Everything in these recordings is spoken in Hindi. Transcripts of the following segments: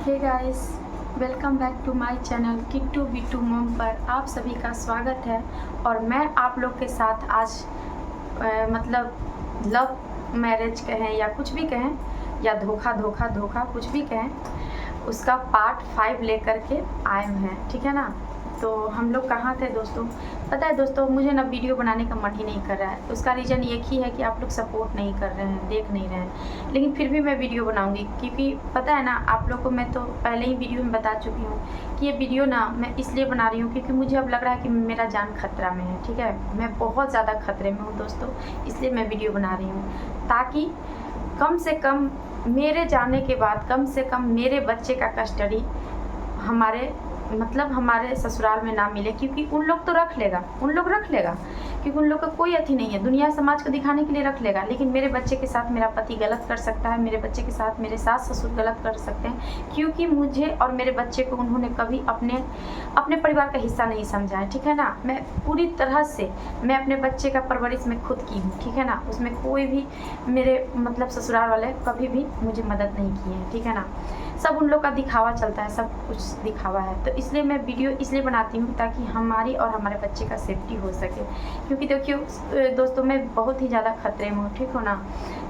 Hey guys, welcome back to my channel Kittu Bittu mom पर आप सभी का स्वागत है। और मैं आप लोग के साथ आज मतलब लव मैरिज कहें या कुछ भी कहें या धोखा धोखा धोखा कुछ भी कहें, उसका पार्ट 5 लेकर के आए हैं। ठीक है ना। तो हम लोग कहाँ थे दोस्तों? पता है दोस्तों, मुझे ना वीडियो बनाने का मन ही नहीं कर रहा है। उसका रीज़न एक ही है कि आप लोग सपोर्ट नहीं कर रहे हैं, देख नहीं रहे हैं। लेकिन फिर भी मैं वीडियो बनाऊंगी, क्योंकि पता है ना आप लोग को, मैं तो पहले ही वीडियो में बता चुकी हूँ कि ये वीडियो ना मैं इसलिए बना रही हूँ क्योंकि मुझे अब लग रहा है कि मेरा जान खतरा में है। ठीक है, मैं बहुत ज़्यादा खतरे में हूँ दोस्तों, इसलिए मैं वीडियो बना रही हूँ ताकि कम से कम मेरे जाने के बाद कम से कम मेरे बच्चे का कस्टडी हमारे ससुराल में ना मिले। क्योंकि उन लोग तो रख लेगा, क्योंकि उन लोग का कोई अथी नहीं है, दुनिया समाज को दिखाने के लिए रख लेगा। लेकिन मेरे बच्चे के साथ मेरा पति गलत कर सकता है, मेरे बच्चे के साथ मेरे सास ससुर गलत कर सकते हैं, क्योंकि मुझे और मेरे बच्चे को उन्होंने कभी अपने परिवार का हिस्सा नहीं समझा है। ठीक है ना। मैं पूरी तरह से मैं अपने बच्चे का परवरिश में खुद की हूँ। ठीक है ना। उसमें कोई भी मेरे ससुराल वाले कभी भी मुझे मदद नहीं की है। ठीक है ना। सब उन लोग का दिखावा चलता है, सब कुछ दिखावा है। तो इसलिए मैं वीडियो इसलिए बनाती हूँ ताकि हमारी और हमारे बच्चे का सेफ्टी हो सके। क्योंकि देखिए दोस्तों, मैं बहुत ही ज़्यादा खतरे में हूँ। ठीक हो ना।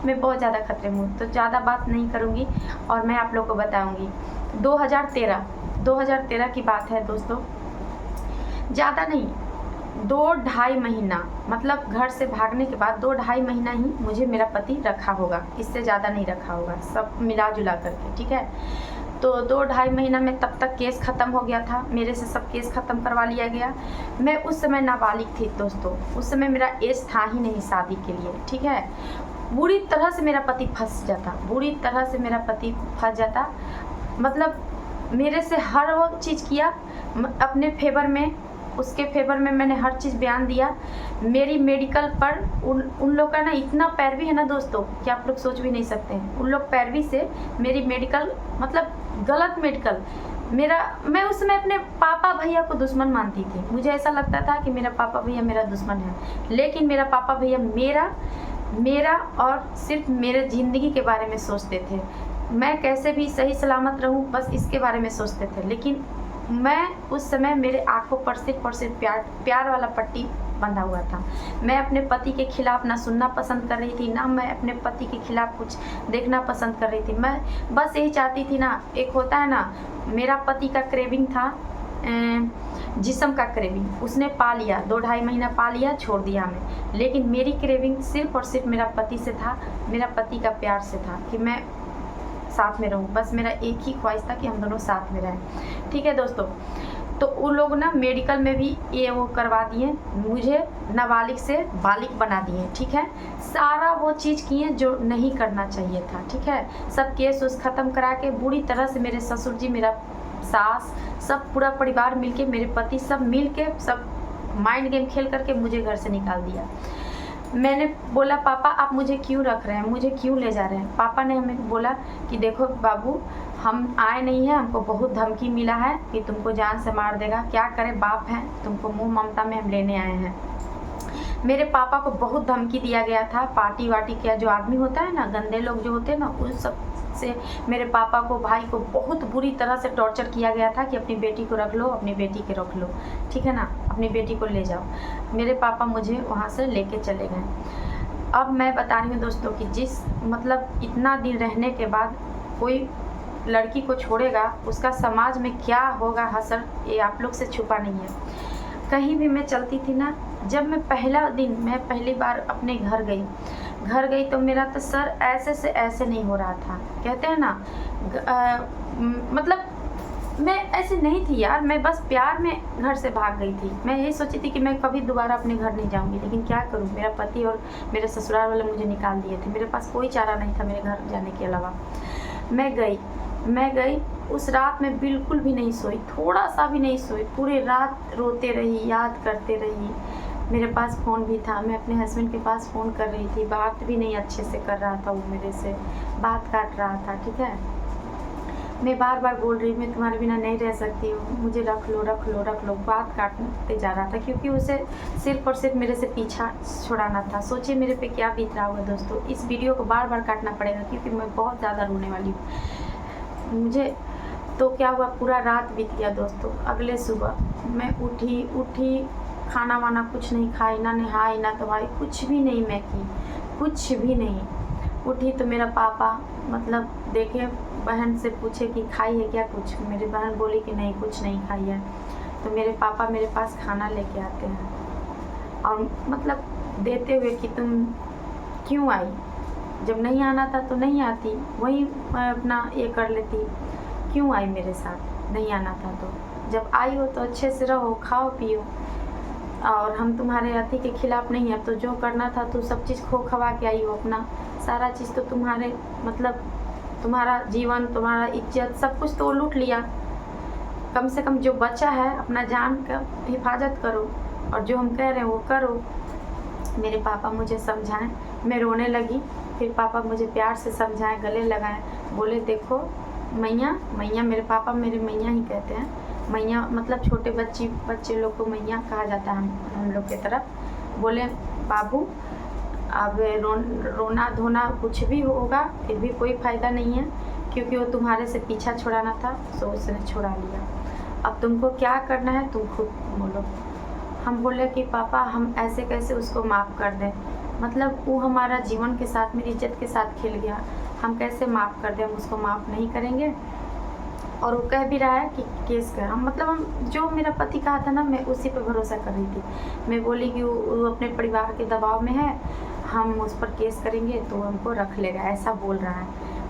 मैं बहुत ज़्यादा खतरे में हूँ, तो ज़्यादा बात नहीं करूँगी और मैं आप लोग को बताऊँगी। 2013 की बात है दोस्तों, ज़्यादा नहीं, 2-2.5 महीना, मतलब घर से भागने के बाद 2-2.5 महीना ही मुझे मेरा पति रखा होगा, इससे ज़्यादा नहीं रखा होगा, सब मिला जुला करके। ठीक है। तो 2-2.5 महीना में तब तक केस ख़त्म हो गया था, मेरे से सब केस ख़त्म करवा लिया गया। मैं उस समय नाबालिग थी दोस्तों, उस समय मेरा एज था ही नहीं शादी के लिए। ठीक है। बुरी तरह से मेरा पति फंस जाता, मतलब मेरे से हर वो चीज़ किया अपने फेवर में, उसके फेवर में मैंने हर चीज़ बयान दिया। मेरी मेडिकल पर उन लोग का ना इतना पैरवी है ना दोस्तों कि आप लोग सोच भी नहीं सकते हैं। उन लोग पैरवी से मेरी मेडिकल, मतलब गलत मेडिकल, मैं उस समय अपने पापा भैया को दुश्मन मानती थी। मुझे ऐसा लगता था कि मेरा पापा भैया मेरा दुश्मन है, लेकिन मेरा पापा भैया मेरा और सिर्फ मेरे ज़िंदगी के बारे में सोचते थे। मैं कैसे भी सही सलामत रहूं, बस इसके बारे में सोचते थे। लेकिन मैं उस समय मेरे आंखों पर सिर्फ प्यार वाला पट्टी बंधा हुआ था। मैं अपने पति के खिलाफ ना सुनना पसंद कर रही थी, ना मैं अपने पति के खिलाफ कुछ देखना पसंद कर रही थी। मैं बस यही चाहती थी ना, एक होता है ना, मेरा पति का क्रेविंग था जिस्म का क्रेविंग, उसने पा लिया, 2-2.5 महीना पा लिया, छोड़ दिया हमें। लेकिन मेरी क्रेविंग सिर्फ और सिर्फ मेरा पति से था, मेरा पति का प्यार से था कि मैं साथ में रहूं। बस मेरा एक ही ख्वाहिश था कि हम दोनों साथ में रहें। ठीक है दोस्तों। तो उन लोग ना मेडिकल में भी ये वो करवा दिए, मुझे नाबालिग से बालिग बना दिए। ठीक है। सारा वो चीज़ किए जो नहीं करना चाहिए था। ठीक है। सब केस उस ख़त्म करा के बुरी तरह से मेरे ससुर जी, मेरा सास, सब पूरा परिवार मिलके, मेरे पति सब मिलके, सब माइंड गेम खेल करके मुझे घर से निकाल दिया। मैंने बोला, पापा आप मुझे क्यों रख रहे हैं, मुझे क्यों ले जा रहे हैं? पापा ने हमें बोला कि देखो बाबू, हम आए नहीं हैं, हमको बहुत धमकी मिला है कि तुमको जान से मार देगा। क्या करें, बाप हैं, तुमको मुंह ममता में हम लेने आए हैं। मेरे पापा को बहुत धमकी दिया गया था। पार्टी वार्टी का जो आदमी होता है ना, गंदे लोग जो होते हैं ना, उन सब से मेरे पापा को, भाई को बहुत बुरी तरह से टॉर्चर किया गया था कि अपनी बेटी को रख लो, अपनी बेटी के रख लो। ठीक है ना। अपनी बेटी को ले जाओ। मेरे पापा मुझे वहाँ से लेके चले गए। अब मैं बता रही हूँ दोस्तों कि इतना दिन रहने के बाद कोई लड़की को छोड़ेगा, उसका समाज में क्या होगा हसर, ये आप लोग से छुपा नहीं है। कहीं भी मैं चलती थी ना, जब मैं पहली बार अपने घर गई तो मेरा तो सर ऐसे से ऐसे नहीं हो रहा था। कहते हैं ना, मैं ऐसे नहीं थी यार, मैं बस प्यार में घर से भाग गई थी। मैं यही सोची थी कि मैं कभी दोबारा अपने घर नहीं जाऊंगी, लेकिन क्या करूं, मेरा पति और मेरे ससुराल वाले मुझे निकाल दिए थे। मेरे पास कोई चारा नहीं था मेरे घर जाने के अलावा। मैं गई। उस रात में बिल्कुल भी नहीं सोई, थोड़ा सा भी नहीं सोई, पूरी रात रोते रही, याद करते रही। मेरे पास फ़ोन भी था, मैं अपने हस्बैंड के पास फ़ोन कर रही थी, बात भी नहीं अच्छे से कर रहा था, वो मेरे से बात काट रहा था। ठीक है। मैं बार बार बोल रही, मैं तुम्हारे बिना नहीं रह सकती हूँ, मुझे रख लो, बात काटते जा रहा था, क्योंकि उसे सिर्फ और सिर्फ मेरे से पीछा छुड़ाना था। सोचिए मेरे पे क्या बीत रहा होगा दोस्तों। इस वीडियो को बार बार काटना पड़ेगा क्योंकि मैं बहुत ज़्यादा रोने वाली हूँ। मुझे तो क्या हुआ, पूरा रात बीत गया दोस्तों। अगले सुबह मैं उठी, खाना वाना कुछ नहीं खाई, ना नहाई ना धोई, कुछ भी नहीं मैं की, कुछ भी नहीं। उठी तो मेरा पापा मतलब देखे, बहन से पूछे कि खाई है क्या कुछ। मेरी बहन बोली कि नहीं कुछ नहीं खाई है। तो मेरे पापा मेरे पास खाना लेके आते हैं और मतलब देते हुए कि तुम क्यों आई, जब नहीं आना था तो नहीं आती, वहीं मैं अपना ये कर लेती, क्यों आई मेरे साथ, नहीं आना था तो। जब आई हो तो अच्छे से रहो, खाओ पियो, और हम तुम्हारे अति के खिलाफ नहीं है। तो जो करना था तो सब चीज़ खो खवा के आई हो, अपना सारा चीज़ तो तुम्हारे मतलब तुम्हारा जीवन, तुम्हारा इज्जत, सब कुछ तो लूट लिया। कम से कम जो बचा है अपना जान का हिफाजत करो, और जो हम कह रहे हैं वो करो। मेरे पापा मुझे समझाएं, मैं रोने लगी। फिर पापा मुझे प्यार से समझाएं, गले लगाएं, बोले देखो मैया, मेरे पापा मेरे मैया ही कहते हैं। मैया मतलब छोटे बच्चे लोग को मैया कहा जाता है हम लोग की तरफ। बोले बाबू अब रोना धोना कुछ भी होगा फिर भी कोई फ़ायदा नहीं है, क्योंकि वो तुम्हारे से पीछा छुड़ाना था तो उसने छुड़ा लिया। अब तुमको क्या करना है तुम खुद बोलो। हम बोले कि पापा हम ऐसे कैसे उसको माफ़ कर दें, मतलब वो हमारा जीवन के साथ, मेरी इज्जत के साथ खेल गया, हम कैसे माफ़ कर दें, हम उसको माफ़ नहीं करेंगे। और वो कह भी रहा है कि केस कर, हम मतलब हम जो मेरा पति कहा था ना, मैं उसी पर भरोसा कर रही थी। मैं बोली कि वो अपने परिवार के दबाव में है, हम उस पर केस करेंगे तो हमको रख लेगा, ऐसा बोल रहा है।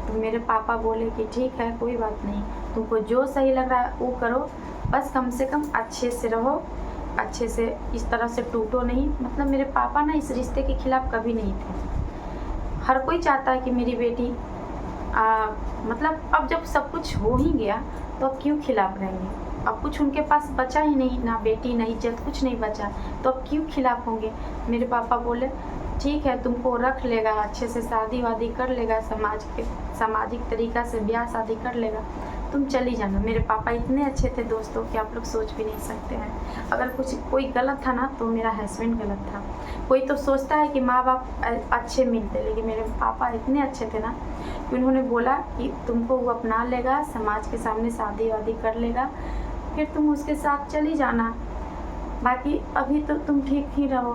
तो मेरे पापा बोले कि ठीक है कोई बात नहीं, तुमको जो सही लग रहा है वो करो, बस कम से कम अच्छे से रहो, अच्छे से, इस तरह से टूटो नहीं। मतलब मेरे पापा ना इस रिश्ते के खिलाफ कभी नहीं थे। हर कोई चाहता है कि मेरी बेटी मतलब अब जब सब कुछ हो ही गया तो अब क्यों खिलाफ रहेंगे, अब कुछ उनके पास बचा ही नहीं, ना बेटी ना इज्जत, कुछ नहीं बचा, तो अब क्यों खिलाफ होंगे। मेरे पापा बोले ठीक है तुमको रख लेगा, अच्छे से शादी वादी कर लेगा, सामाजिक तरीक़ा से ब्याह शादी कर लेगा, तुम चली जाना। मेरे पापा इतने अच्छे थे दोस्तों कि आप लोग सोच भी नहीं सकते हैं। अगर कोई गलत था ना तो मेरा हस्बैंड गलत था। कोई तो सोचता है कि माँ बाप अच्छे मिलते, लेकिन मेरे पापा इतने अच्छे थे ना कि उन्होंने बोला कि तुमको वो अपना लेगा, समाज के सामने शादी वादी कर लेगा, फिर तुम उसके साथ चली जाना, बाकी अभी तो तुम ठीक ही रहो।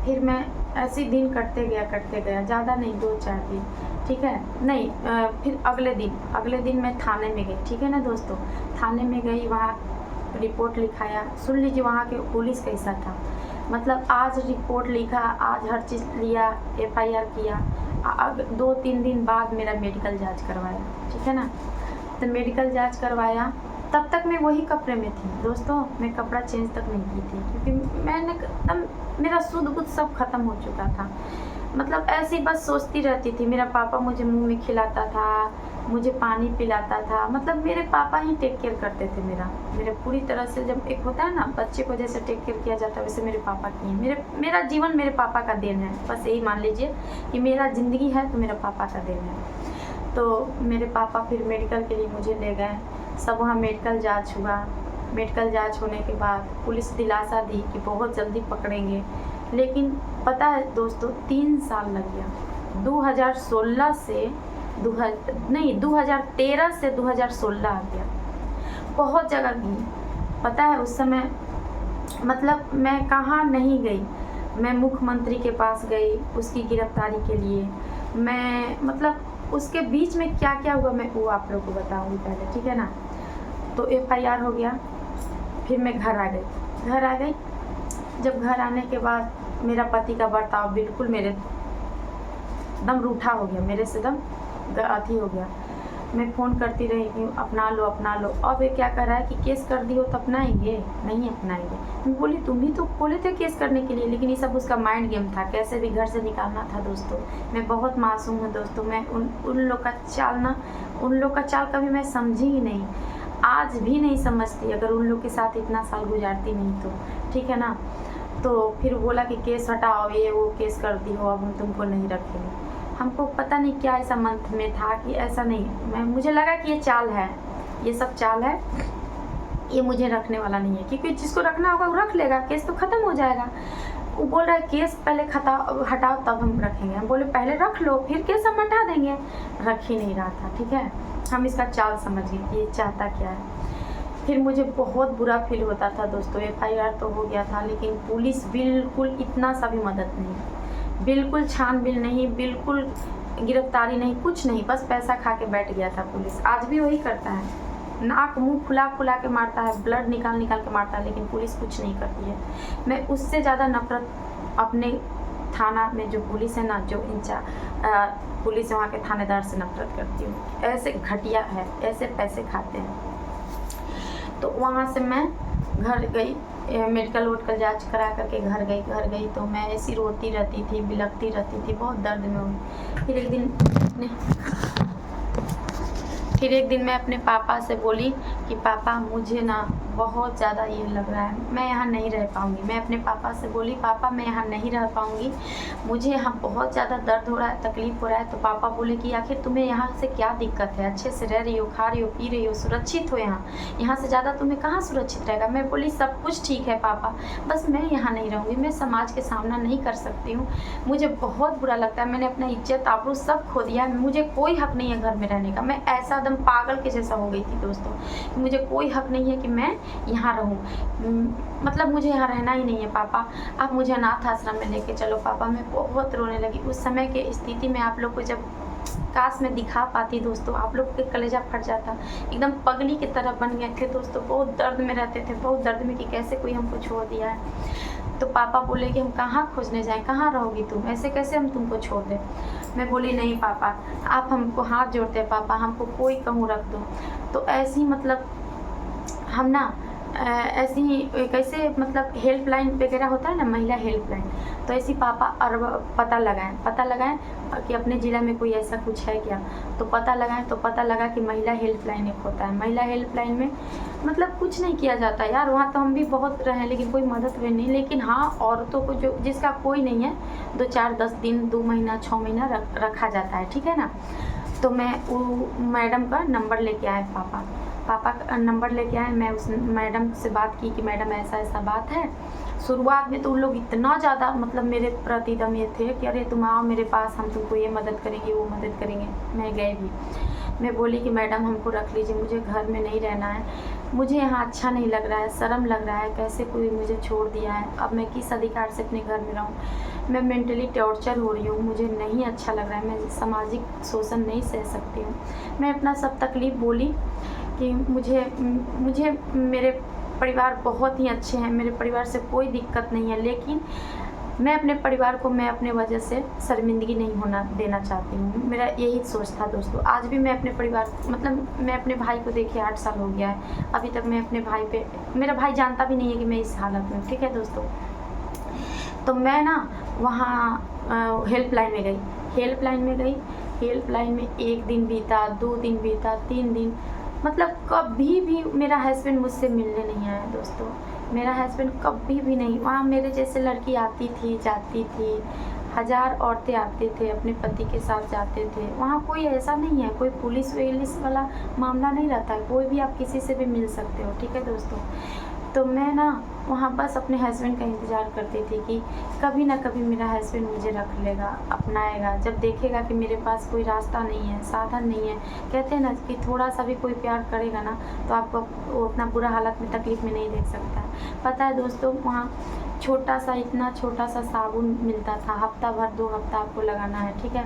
फिर मैं ऐसे दिन कटते गया, ज़्यादा नहीं 2-4 दिन, ठीक है। नहीं फिर अगले दिन मैं थाने में गई, ठीक है ना दोस्तों। थाने में गई, वहाँ रिपोर्ट लिखाया। सुन लीजिए वहाँ के पुलिस कैसा था, मतलब आज रिपोर्ट लिखा, आज हर चीज़ लिया, FIR किया, 2-3 दिन बाद मेरा मेडिकल जांच करवाया, ठीक है ना। तो मेडिकल जांच करवाया, तब तक मैं वही कपड़े में थी दोस्तों, मैं कपड़ा चेंज तक नहीं की थी, क्योंकि मैंने एकदम मेरा शुद्ध बुद्ध सब खत्म हो चुका था। मतलब ऐसे ही बस सोचती रहती थी। मेरा पापा मुझे मुंह में खिलाता था, मुझे पानी पिलाता था, मतलब मेरे पापा ही टेक केयर करते थे मेरे पूरी तरह से। जब एक होता है ना बच्चे को जैसे टेक केयर किया जाता है, वैसे मेरे पापा किए। मेरा जीवन मेरे पापा का देन है, बस यही मान लीजिए कि मेरा ज़िंदगी है तो मेरा पापा का देन है। तो मेरे पापा फिर मेडिकल के लिए मुझे ले गए, सब वहाँ मेडिकल जांच हुआ। मेडिकल जांच होने के बाद पुलिस दिलासा दी कि बहुत जल्दी पकड़ेंगे, लेकिन पता है दोस्तों 3 साल लग गया। 2013 से 2016 आ गया, बहुत जगह गई। पता है उस समय मतलब मैं कहाँ नहीं गई, मैं मुख्यमंत्री के पास गई उसकी गिरफ्तारी के लिए। मैं मतलब उसके बीच में क्या क्या हुआ मैं वो आप लोग को बताऊँगी पहले, ठीक है ना। तो FIR हो गया, फिर मैं घर आ गई। जब घर आने के बाद मेरा पति का बर्ताव बिल्कुल मेरे दम रूठा हो गया, मेरे से दम अथी हो गया। मैं फ़ोन करती रही कि अपना लो। अब ये क्या कर रहा है कि केस कर दी हो तो अपनाएंगे, नहीं अपनाएंगे। मैं बोली तुम भी तो बोले थे केस करने के लिए, लेकिन ये सब उसका माइंड गेम था, कैसे भी घर से निकालना था दोस्तों। मैं बहुत मासूम हूँ दोस्तों, मैं उन लोग का चाल कभी मैं समझी ही नहीं, आज भी नहीं समझती, अगर उन लोग के साथ इतना साल गुजारती नहीं तो, ठीक है ना। तो फिर बोला कि केस हटाओ, ये वो केस कर दी हो, अब हम तुमको नहीं रखेंगे। हमको पता नहीं क्या ऐसा मन में था कि ऐसा नहीं, मुझे लगा कि ये चाल है, ये सब चाल है, ये मुझे रखने वाला नहीं है, क्योंकि जिसको रखना होगा वो रख लेगा, केस तो ख़त्म हो जाएगा। वो बोल रहा है केस पहले हटाओ तब हम रखेंगे। हम बोले पहले रख लो फिर केस हम हटा देंगे। रख ही नहीं रहा था, ठीक है। हम इसका चाल समझ गए कि ये चाहता क्या है। फिर मुझे बहुत बुरा फील होता था दोस्तों। FIR तो हो गया था, लेकिन पुलिस बिल्कुल इतना सा भी मदद नहीं, बिल्कुल छानबीन नहीं, बिल्कुल गिरफ्तारी नहीं, कुछ नहीं, बस पैसा खा के बैठ गया था पुलिस। आज भी वही करता है, नाक मुंह फुला फुला के मारता है, ब्लड निकाल निकाल के मारता है, लेकिन पुलिस कुछ नहीं करती है। मैं उससे ज़्यादा नफरत अपने थाना में जो पुलिस है ना, जो पुलिस है वहाँ के थानेदार से नफरत करती हूँ। ऐसे घटिया है, ऐसे पैसे खाते हैं। तो वहाँ से मैं घर गई, मेडिकल जांच करा करके घर गई तो मैं ऐसी रोती रहती थी, बिलखती रहती थी, बहुत दर्द में हुई। फिर एक दिन मैं अपने पापा से बोली कि पापा मुझे ना बहुत ज़्यादा ये लग रहा है, मैं यहाँ नहीं रह पाऊँगी। मैं अपने पापा से बोली पापा मैं यहाँ नहीं रह पाऊँगी, मुझे यहाँ बहुत ज़्यादा दर्द हो रहा है, तकलीफ़ हो रहा है। तो पापा बोले कि आखिर तुम्हें यहाँ से क्या दिक्कत है, अच्छे से रह रही हो, खा रही हो, पी रही हो, सुरक्षित हो, यहाँ से ज़्यादा तुम्हें कहाँ सुरक्षित रहेगा। मैं बोली सब कुछ ठीक है पापा, बस मैं यहाँ नहीं रहूँगी, मैं समाज के सामना नहीं कर सकती हूँ, मुझे बहुत बुरा लगता है, मैंने अपना इज्जत आबरू सब खो दिया है, मुझे कोई हक नहीं है घर में रहने का। मैं ऐसा एकदम पागल के जैसा हो गई थी दोस्तों, मुझे कोई हक नहीं है कि मैं यहाँ रहूँ, मतलब मुझे यहाँ रहना ही नहीं है पापा, आप मुझे अनाथ आश्रम में लेके चलो पापा। मैं बहुत रोने लगी। उस समय के स्थिति में आप लोग को जब काश मैं दिखा पाती दोस्तों, आप लोग के कलेजा फट जाता, एकदम पगली की तरह बन गए थे दोस्तों, बहुत दर्द में रहते थे, बहुत दर्द में कि कैसे कोई हमको छोड़ दिया है। तो पापा बोले कि हम कहाँ खोजने जाएं, कहाँ रहोगी तुम, ऐसे कैसे हम तुमको छोड़ दें। मैं बोली नहीं पापा, आप हमको हाथ जोड़ते हैं पापा, हमको कोई कहूँ रख दो। तो ऐसे ही मतलब हम ना ऐसे ही कैसे मतलब हेल्पलाइन वगैरह होता है ना, महिला हेल्पलाइन, तो ऐसी पापा पता लगाएं कि अपने ज़िला में कोई ऐसा कुछ है क्या। तो पता लगाएं तो पता लगा कि महिला हेल्पलाइन एक होता है। महिला हेल्पलाइन में मतलब कुछ नहीं किया जाता यार, वहाँ तो हम भी बहुत रहे लेकिन कोई मदद भी नहीं। लेकिन हाँ, औरतों को जो जिसका कोई नहीं है 2 4 10 दिन 2 महीना 6 महीना रखा जाता है, ठीक है ना। तो मैं वो मैडम का नंबर लेके आए, पापा का नंबर लेके आए। मैं उस मैडम से बात की कि मैडम ऐसा ऐसा बात है। शुरुआत में तो उन लोग इतना ज़्यादा मतलब मेरे प्रति दम ये थे कि अरे तुम आओ मेरे पास, हम तुमको ये मदद करेंगे वो मदद करेंगे। मैं गए भी, मैं बोली कि मैडम हमको रख लीजिए, मुझे घर में नहीं रहना है, मुझे यहाँ अच्छा नहीं लग रहा है, शर्म लग रहा है, कैसे कोई मुझे छोड़ दिया है, अब मैं किस अधिकार से अपने घर में रहूँ, मैं मेंटली टॉर्चर हो रही हूँ, मुझे नहीं अच्छा लग रहा है, मैं सामाजिक शोषण नहीं सह सकती हूँ। मैं अपना सब तकलीफ़ बोली कि मुझे मेरे परिवार बहुत ही अच्छे हैं, मेरे परिवार से कोई दिक्कत नहीं है, लेकिन मैं अपने परिवार को मैं अपने वजह से शर्मिंदगी नहीं होना देना चाहती हूँ। मेरा यही सोच था दोस्तों। आज भी मैं अपने परिवार मतलब मैं अपने भाई को देखिए 8 साल हो गया है, अभी तक मैं अपने भाई पे, मेरा भाई जानता भी नहीं है कि मैं इस हालत में, ठीक है दोस्तों। तो मैं ना वहाँ हेल्पलाइन में गई, हेल्पलाइन में 1 दिन बीता, 2 दिन बीता, 3 दिन, मतलब कभी भी मेरा हस्बैंड मुझसे मिलने नहीं आया दोस्तों। मेरा हस्बैंड कभी भी नहीं। वहाँ मेरे जैसे लड़की आती थी जाती थी, 1000 औरतें आते थे अपने पति के साथ जाते थे। वहाँ कोई ऐसा नहीं है, कोई पुलिस वेलिस वाला मामला नहीं रहता है, कोई भी आप किसी से भी मिल सकते हो, ठीक है दोस्तों। तो मैं ना वहाँ बस अपने हस्बैंड का इंतज़ार करती थी कि कभी ना कभी मेरा हस्बैंड मुझे रख लेगा, अपनाएगा, जब देखेगा कि मेरे पास कोई रास्ता नहीं है, साधन नहीं है। कहते हैं ना कि थोड़ा सा भी कोई प्यार करेगा ना तो आपको वो उतना बुरा हालत में तकलीफ़ में नहीं देख सकता है। पता है दोस्तों, वहाँ छोटा सा, इतना छोटा सा साबुन मिलता था, हफ्ता भर 2 हफ्ता आपको लगाना है, ठीक है,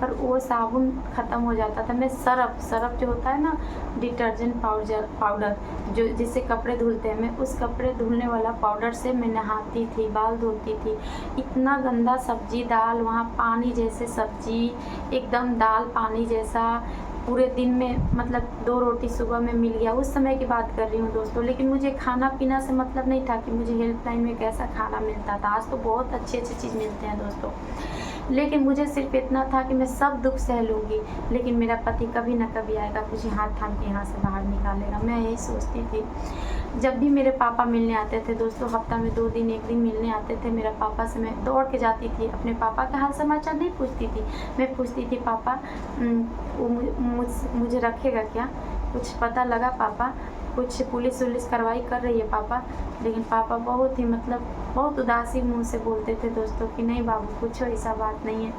पर वो साबुन ख़त्म हो जाता था। मैं सरफ जो होता है ना, डिटर्जेंट पाउडर जो जिससे कपड़े धुलते हैं, मैं उस कपड़े धुलने वाला पाउडर से मैं नहाती थी, बाल धोती थी। इतना गंदा सब्जी दाल, वहाँ पानी जैसे सब्जी, एकदम दाल पानी जैसा, पूरे दिन में मतलब 2 रोटी सुबह में मिल गया। उस समय की बात कर रही हूँ दोस्तों। लेकिन मुझे खाना पीना से मतलब नहीं था कि मुझे हेल्पलाइन में कैसा खाना मिलता था। आज तो बहुत अच्छे चीज़ मिलते हैं दोस्तों, लेकिन मुझे सिर्फ इतना था कि मैं सब दुख सह लूँगी, लेकिन मेरा पति कभी ना कभी आएगा, मुझे हाथ थाम के यहाँ से बाहर निकालेगा। मैं यही सोचती थी। जब भी मेरे पापा मिलने आते थे दोस्तों, हफ्ता में 2 दिन 1 दिन मिलने आते थे, मेरा पापा से मैं दौड़ के जाती थी, अपने पापा का हाल समाचार नहीं पूछती थी, मैं पूछती थी पापा वो मुझे रखेगा क्या, कुछ पता लगा पापा, कुछ पुलिस वुलिस कार्रवाई कर रही है पापा, लेकिन पापा बहुत ही मतलब बहुत उदासी मुंह से बोलते थे दोस्तों कि नहीं बाबू कुछ ऐसा बात नहीं है,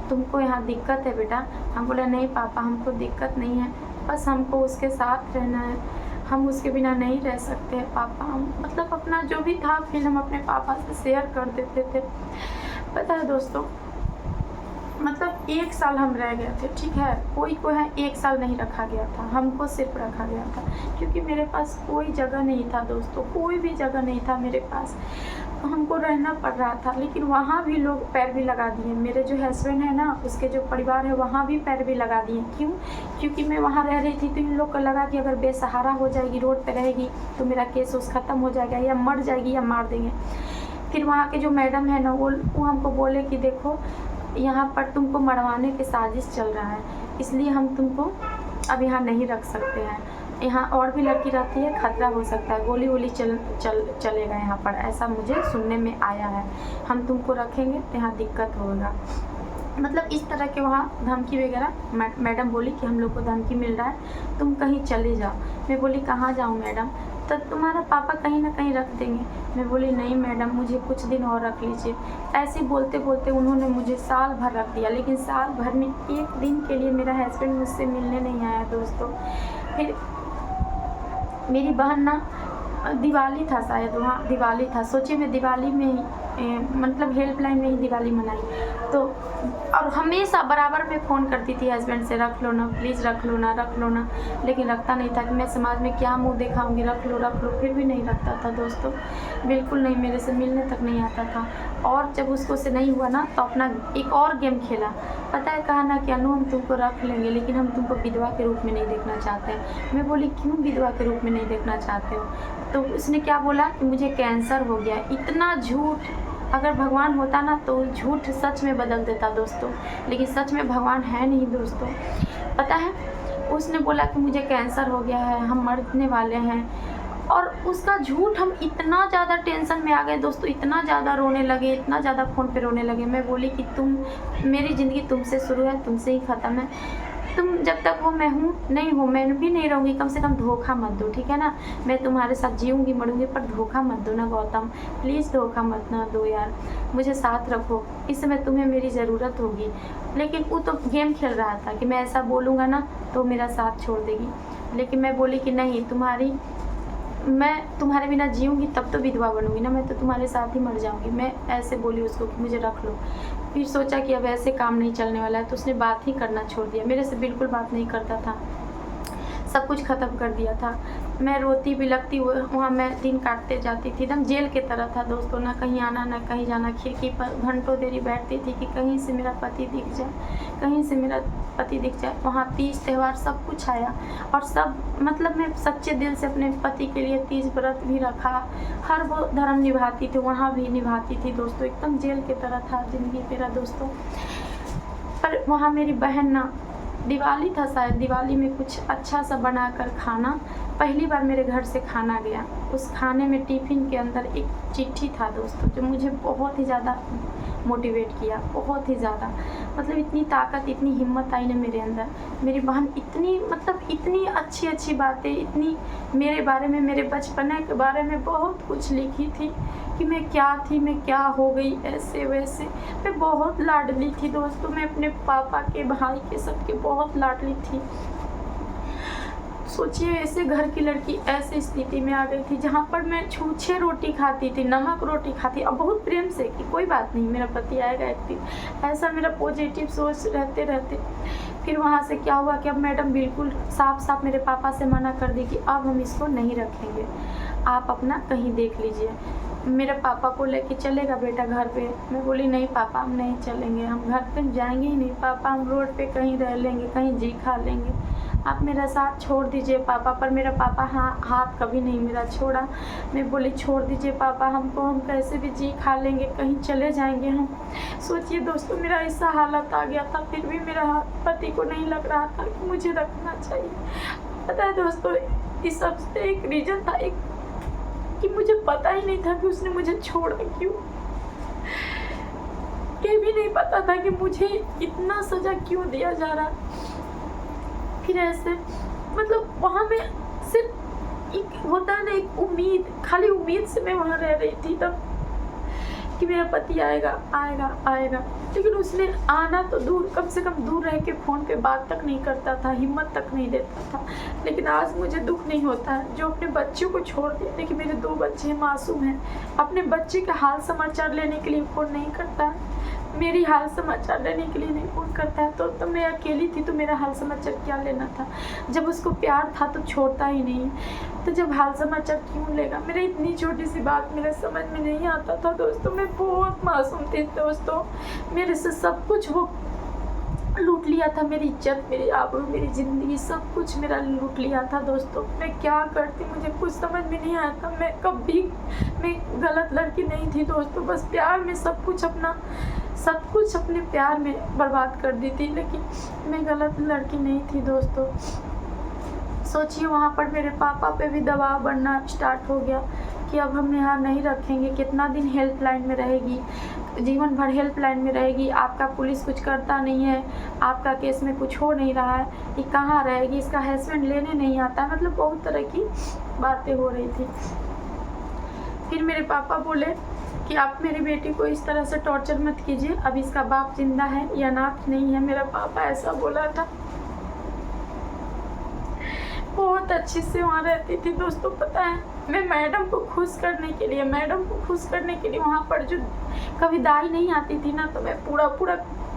तुमको यहाँ दिक्कत है बेटा। हम बोले नहीं पापा हमको दिक्कत नहीं है, बस हमको उसके साथ रहना है, हम उसके बिना नहीं रह सकते हैं पापा। हम मतलब अपना जो भी था फिर हम अपने पापा से शेयर कर देते थे। पता है दोस्तों मतलब 1 साल हम रह गए थे, ठीक है, कोई को है 1 साल नहीं रखा गया था, हमको सिर्फ रखा गया था क्योंकि मेरे पास कोई जगह नहीं था दोस्तों, कोई भी जगह नहीं था मेरे पास, हमको रहना पड़ रहा था। लेकिन वहाँ भी लोग पैर भी लगा दिए, मेरे जो हस्बैंड है ना उसके जो परिवार है वहाँ भी पैर भी लगा दिए। क्यों? क्योंकि मैं वहाँ रह रही थी तो इन लोग को लगा कि अगर बेसहारा हो जाएगी रोड पे रहेगी तो मेरा केस उस ख़त्म हो जाएगा, या मर जाएगी या मार देंगे। फिर वहाँ के जो मैडम है ना वो हमको बोले कि देखो यहाँ पर तुमको मरवाने की साजिश चल रहा है, इसलिए हम तुमको अब यहाँ नहीं रख सकते हैं, यहाँ और भी लड़की रहती है, खतरा हो सकता है, गोली वोली चलेगा यहाँ पर, ऐसा मुझे सुनने में आया है, हम तुमको रखेंगे तो यहाँ दिक्कत होगा। मतलब इस तरह के वहाँ धमकी वगैरह मैडम बोली कि हम लोग को धमकी मिल रहा है, तुम कहीं चले जाओ। मैं बोली कहाँ जाऊँ मैडम? तो तुम्हारा पापा कहीं ना कहीं रख देंगे। मैं बोली नहीं मैडम मुझे कुछ दिन और रख लीजिए। ऐसे बोलते बोलते उन्होंने मुझे साल भर रख दिया, लेकिन साल भर में 1 दिन के लिए मेरा हस्बैंड मुझसे मिलने नहीं आया दोस्तों। फिर मेरी बहन ना दिवाली था शायद, वहाँ दिवाली था, सोचिए मैं दिवाली में ही मतलब हेल्पलाइन में ही दिवाली मनाई तो, और हमेशा बराबर में फ़ोन करती थी हस्बैंड से रख लो ना प्लीज़, रख लो ना, लेकिन रखता नहीं था कि मैं समाज में क्या मुंह दिखाऊंगी, रख लो, फिर भी नहीं रखता था दोस्तों, बिल्कुल नहीं, मेरे से मिलने तक नहीं आता था। और जब उसको से नहीं हुआ ना तो अपना एक और गेम खेला, पता है कहा ना कि अनु हम तुमको रख लेंगे लेकिन हम तुमको विधवा के रूप में नहीं देखना चाहते हैं। मैं बोली क्यों विधवा के रूप में नहीं देखना चाहते हो? तो उसने क्या बोला कि मुझे कैंसर हो गया। इतना झूठ, अगर भगवान होता ना तो झूठ सच में बदल देता दोस्तों, लेकिन सच में भगवान है नहीं दोस्तों। पता है उसने बोला कि मुझे कैंसर हो गया है, हम मरने वाले हैं, और उसका झूठ हम इतना ज़्यादा टेंशन में आ गए दोस्तों, इतना ज़्यादा रोने लगे, इतना ज़्यादा फ़ोन पे रोने लगे। मैं बोली कि तुम, मेरी ज़िंदगी तुमसे शुरू है, तुमसे ही ख़त्म है, तुम जब तक हो मैं हूँ नहीं हो, मैं भी नहीं रहूँगी, कम से कम धोखा मत दो, ठीक है ना? मैं तुम्हारे साथ जीऊँगी मरूँगी पर धोखा मत दो ना गौतम, प्लीज़ धोखा मत ना दो यार, मुझे साथ रखो, इस समय तुम्हें मेरी ज़रूरत होगी। लेकिन वो तो गेम खेल रहा था कि मैं ऐसा बोलूँगा ना तो मेरा साथ छोड़ देगी, लेकिन मैं बोली कि नहीं, मैं तुम्हारे बिना जीऊँगी तब तो विधवा बनूँगी ना, मैं तो तुम्हारे साथ ही मर जाऊँगी। मैं ऐसे बोली उसको कि मुझे रख लो। फिर सोचा कि अब ऐसे काम नहीं चलने वाला है तो उसने बात ही करना छोड़ दिया, मेरे से बिल्कुल बात नहीं करता था, सब कुछ ख़त्म कर दिया था। मैं रोती बिलखती वहाँ मैं दिन काटते जाती थी, एकदम जेल के तरह था दोस्तों, ना कहीं आना ना कहीं जाना। खिड़की पर घंटों देरी बैठती थी कि कहीं से मेरा पति दिख जाए, कहीं से मेरा पति दिख जाए। वहाँ तीज त्यौहार सब कुछ आया और सब मतलब मैं सच्चे दिल से अपने पति के लिए तीज व्रत भी रखा, हर वो धर्म निभाती थी, वहाँ भी निभाती थी दोस्तों, एकदम जेल के तरह था ज़िंदगी मेरा दोस्तों। पर वहाँ मेरी बहन ना, दिवाली था शायद, दिवाली में कुछ अच्छा सा बनाकर खाना, पहली बार मेरे घर से खाना गया। उस खाने में टिफ़िन के अंदर एक चिट्ठी था दोस्तों, जो मुझे बहुत ही ज़्यादा मोटिवेट किया, बहुत ही ज़्यादा, मतलब इतनी ताकत, इतनी हिम्मत आई ना मेरे अंदर। मेरी बहन इतनी मतलब इतनी अच्छी अच्छी बातें, इतनी मेरे बारे में, मेरे बचपने के बारे में बहुत कुछ लिखी थी कि मैं क्या थी, मैं क्या हो गई, ऐसे वैसे। मैं बहुत लाडली थी दोस्तों, मैं अपने पापा के, भाई के, सबके बहुत लाडली थी। सोचिए ऐसे घर की लड़की ऐसे स्थिति में आ गई थी जहाँ पर मैं छूछे रोटी खाती थी, नमक रोटी खाती, और बहुत प्रेम से कि कोई बात नहीं मेरा पति आएगा एक दिन, ऐसा मेरा पॉजिटिव सोच रहते रहते फिर वहाँ से क्या हुआ कि अब मैडम बिल्कुल साफ साफ मेरे पापा से मना कर दी कि अब हम इसको नहीं रखेंगे, आप अपना कहीं देख लीजिए। मेरे पापा को लेके चलेगा बेटा घर पे? मैं बोली नहीं पापा हम नहीं चलेंगे, हम घर पे जाएंगे ही नहीं पापा, हम रोड पे कहीं रह लेंगे, कहीं जी खा लेंगे, आप मेरा साथ छोड़ दीजिए पापा। पर मेरा पापा हाथ कभी नहीं मेरा छोड़ा। मैं बोली छोड़ दीजिए पापा हमको, हम कैसे भी जी खा लेंगे, कहीं चले जाएंगे हम। सोचिए दोस्तों मेरा ऐसा हालत आ गया था, फिर भी मेरा पति को नहीं लग रहा था कि मुझे रखना चाहिए। पता है दोस्तों इस सब से एक रीज़न था, एक कि मुझे पता ही नहीं था कि उसने मुझे छोड़ा क्यों, ये भी नहीं पता था कि मुझे इतना सज़ा क्यों दिया जा रहा। फिर ऐसे मतलब वहाँ में सिर्फ एक होता है ना, एक उम्मीद, खाली उम्मीद से मैं वहाँ रह रही थी तब कि मेरा पति आएगा आएगा आएगा। लेकिन उसने आना तो दूर, कम से कम दूर रह के फ़ोन पे बात तक नहीं करता था, हिम्मत तक नहीं देता था। लेकिन आज मुझे दुख नहीं होता है जो अपने बच्चों को छोड़ देते कि मेरे 2 बच्चे मासूम हैं, अपने बच्चे का हाल समाचार लेने के लिए फ़ोन नहीं करता है, मेरी हाल समाचार लेने के लिए नहीं फ़ोन करता है। तो मैं अकेली थी तो मेरा हाल समाचार क्या लेना था? जब उसको प्यार था तो छोड़ता ही नहीं, तो जब हाल समाचार क्यों लेगा? मेरी इतनी छोटी सी बात मेरे समझ में नहीं आता था दोस्तों। मैं बहुत मासूम थी दोस्तों, मेरे से सब कुछ वो लूट लिया था, मेरी इज्जत, मेरी आबरू, मेरी ज़िंदगी, सब कुछ मेरा लूट लिया था दोस्तों। मैं क्या करती मुझे कुछ समझ में नहीं आया था। मैं गलत लड़की नहीं थी दोस्तों, बस प्यार में सब कुछ अपने प्यार में बर्बाद कर दी थी, लेकिन मैं गलत लड़की नहीं थी दोस्तों। सोचिए वहाँ पर मेरे पापा पे भी दबाव बढ़ना स्टार्ट हो गया कि अब हम यहाँ नहीं रखेंगे, कितना दिन हेल्पलाइन में रहेगी, जीवन भर हेल्पलाइन में रहेगी, आपका पुलिस कुछ करता नहीं है, आपका केस में कुछ हो नहीं रहा है, ये कहाँ रहेगी, इसका हस्बैंड लेने नहीं आता। मतलब बहुत तरह की बातें हो रही थी। फिर मेरे पापा बोले कि आप मेरी बेटी को इस तरह से टॉर्चर मत कीजिए, अब इसका बाप जिंदा है, ये अनाथ नहीं है। मेरा पापा ऐसा बोला था। बहुत अच्छे से वहाँ रहती थी दोस्तों। पता है, मैं मैडम को खुश करने के लिए वहाँ पर जो कभी दाई नहीं आती थी ना, तो मैं पूरा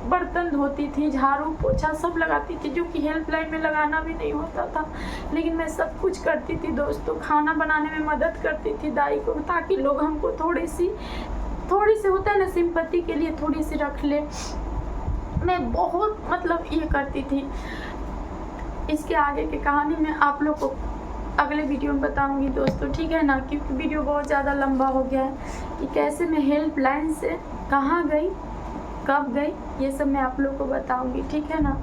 बर्तन धोती थी, झाड़ू पोछा सब लगाती थी, जो कि हेल्पलाइन में लगाना भी नहीं होता था। लेकिन मैं सब कुछ करती थी दोस्तों। खाना बनाने में मदद करती थी दाई को, ताकि लोग हमको थोड़ी सी होता है ना, सिंपैथी के लिए थोड़ी सी रख ले। मैं बहुत मतलब ये करती थी। इसके आगे की कहानी मैं आप लोग को अगले वीडियो में बताऊंगी दोस्तों, ठीक है ना, क्योंकि वीडियो बहुत ज़्यादा लंबा हो गया है। कि कैसे मैं हेल्पलाइन से कहाँ गई, कब गई, ये सब मैं आप लोग को बताऊंगी, ठीक है ना।